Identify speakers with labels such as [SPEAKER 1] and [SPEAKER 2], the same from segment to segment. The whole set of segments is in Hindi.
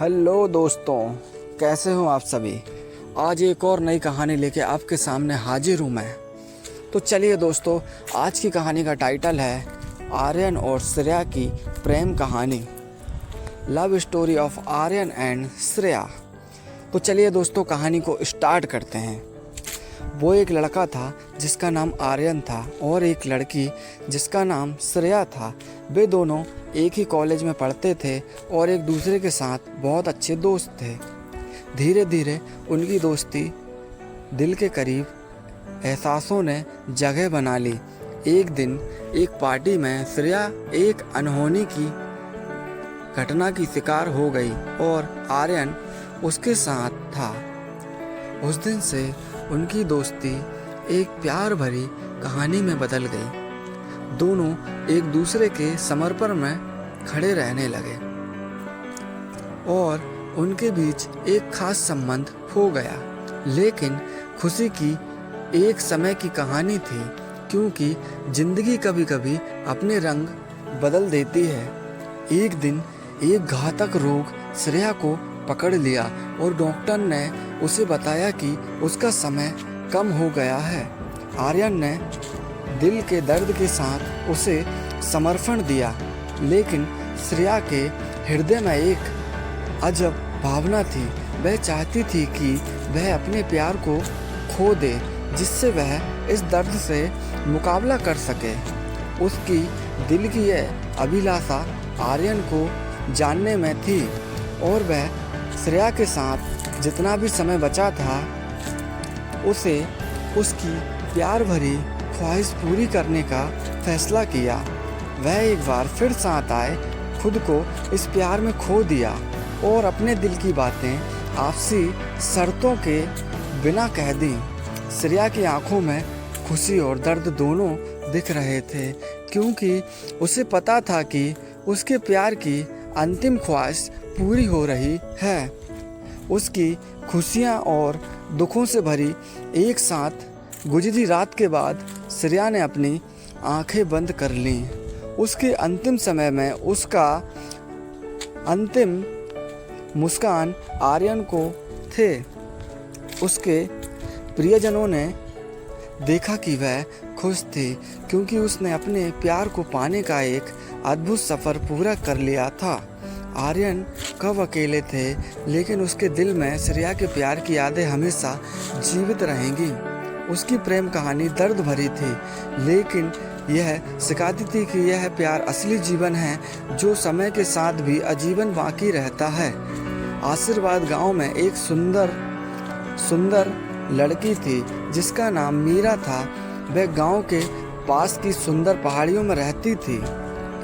[SPEAKER 1] हेलो दोस्तों, कैसे हो आप सभी। आज एक और नई कहानी लेके आपके सामने हाजिर हूँ मैं। तो चलिए दोस्तों, आज की कहानी का टाइटल है आर्यन और श्रेया की प्रेम कहानी, love story of Aryan and Shreya. तो चलिए दोस्तों, कहानी को स्टार्ट करते हैं। वो एक लड़का था जिसका नाम आर्यन था और एक लड़की जिसका नाम श्रेया था। वे दोनों एक ही कॉलेज में पढ़ते थे और एक दूसरे के साथ बहुत अच्छे दोस्त थे। धीरे धीरे उनकी दोस्ती दिल के करीब एहसासों ने जगह बना ली। एक दिन एक पार्टी में श्रेया एक अनहोनी की घटना की शिकार हो गई और आर्यन उसके साथ था। उस दिन से उनकी दोस्ती एक प्यार भरी कहानी में बदल गई। दोनों एक दूसरे के समर्पण में खड़े रहने लगे और उनके बीच एक खास संबंध हो गया। लेकिन खुशी की एक समय की कहानी थी, क्योंकि जिंदगी कभी कभी अपने रंग बदल देती है। एक दिन एक घातक रोग श्रेया को पकड़ लिया और डॉक्टर ने उसे बताया कि उसका समय कम हो गया है। आर्यन ने दिल के दर्द के साथ उसे समर्पण दिया, लेकिन श्रेया के हृदय में एक अजब भावना थी। वह चाहती थी कि वह अपने प्यार को खो दे, जिससे वह इस दर्द से मुकाबला कर सके। उसकी दिल की यह अभिलाषा आर्यन को जानने में थी और वह श्रेया के साथ जितना भी समय बचा था उसे उसकी प्यार भरी ख्वाहिश पूरी करने का फैसला किया। वह एक बार फिर साथ आए, खुद को इस प्यार में खो दिया और अपने दिल की बातें आपसी शर्तों के बिना कह दी। श्रेया की आंखों में खुशी और दर्द दोनों दिख रहे थे, क्योंकि उसे पता था कि उसके प्यार की अंतिम ख्वाहिश पूरी हो रही है। उसकी खुशियाँ और दुखों से भरी एक साथ गुजरी रात के बाद श्रेया ने अपनी आंखें बंद कर लीं। उसके अंतिम समय में उसका अंतिम मुस्कान आर्यन को थे। उसके प्रियजनों ने देखा कि वह खुश थी, क्योंकि उसने अपने प्यार को पाने का एक अद्भुत सफ़र पूरा कर लिया था। आर्यन कब अकेले थे, लेकिन उसके दिल में श्रेया के प्यार की यादें हमेशा जीवित रहेंगी। उसकी प्रेम कहानी दर्द भरी थी, लेकिन यह सिखाती थी कि यह प्यार असली जीवन है, जो समय के साथ भी आजीवन बाकी रहता है। आशीर्वाद गांव में एक सुंदर लड़की थी जिसका नाम मीरा था। वह गांव के पास की सुंदर पहाड़ियों में रहती थी।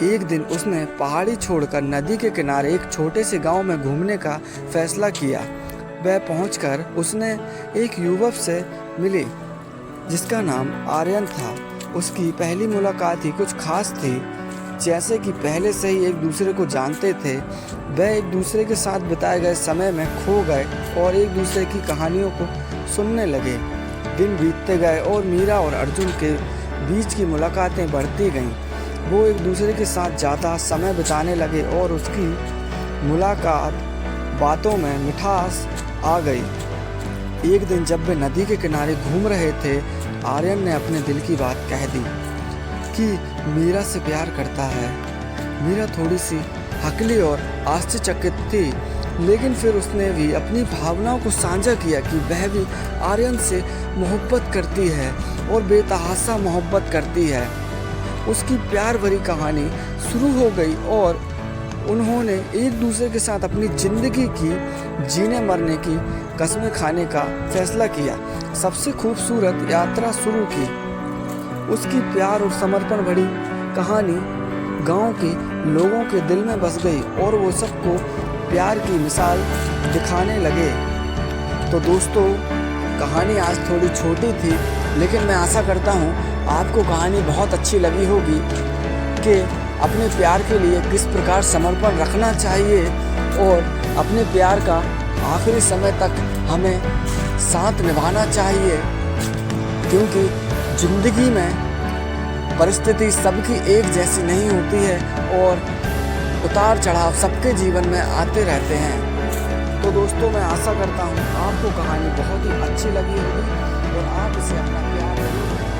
[SPEAKER 1] एक दिन उसने पहाड़ी छोड़कर नदी के किनारे एक छोटे से गांव में घूमने का फैसला किया। वह पहुंचकर उसने एक युवक से मिली जिसका नाम आर्यन था। उसकी पहली मुलाकात ही कुछ खास थी। जैसे कि पहले से ही एक दूसरे को जानते थे, वह एक दूसरे के साथ बिताए गए समय में खो गए और एक दूसरे की कहानियों को सुनने लगे। दिन बीतते गए और मीरा और अर्जुन के बीच की मुलाकातें बढ़ती गईं। वो एक दूसरे के साथ ज़्यादा समय बिताने लगे और उसकी मुलाकात बातों में मिठास आ गई। एक दिन जब वे नदी के किनारे घूम रहे थे, आर्यन ने अपने दिल की बात कह दी कि मीरा से प्यार करता है। मीरा थोड़ी सी हकली और आश्चर्यचकित थी, लेकिन फिर उसने भी अपनी भावनाओं को साझा किया कि वह भी आर्यन से मोहब्बत करती है और बेतहाशा मोहब्बत करती है। उसकी प्यार भरी कहानी शुरू हो गई और उन्होंने एक दूसरे के साथ अपनी ज़िंदगी की जीने मरने की कस्में खाने का फैसला किया। सबसे खूबसूरत यात्रा शुरू की। उसकी प्यार और समर्पण भरी कहानी गांव के लोगों के दिल में बस गई और वो सबको प्यार की मिसाल दिखाने लगे। तो दोस्तों, कहानी आज थोड़ी छोटी थी, लेकिन मैं आशा करता हूँ आपको कहानी बहुत अच्छी लगी होगी कि अपने प्यार के लिए किस प्रकार समर्पण रखना चाहिए और अपने प्यार का आखिरी समय तक हमें साथ निभाना चाहिए, क्योंकि ज़िंदगी में परिस्थिति सबकी एक जैसी नहीं होती है और उतार चढ़ाव सबके जीवन में आते रहते हैं। तो दोस्तों, मैं आशा करता हूँ आपको कहानी बहुत ही अच्छी लगी होगी और आप इसे अपना प्यार दें।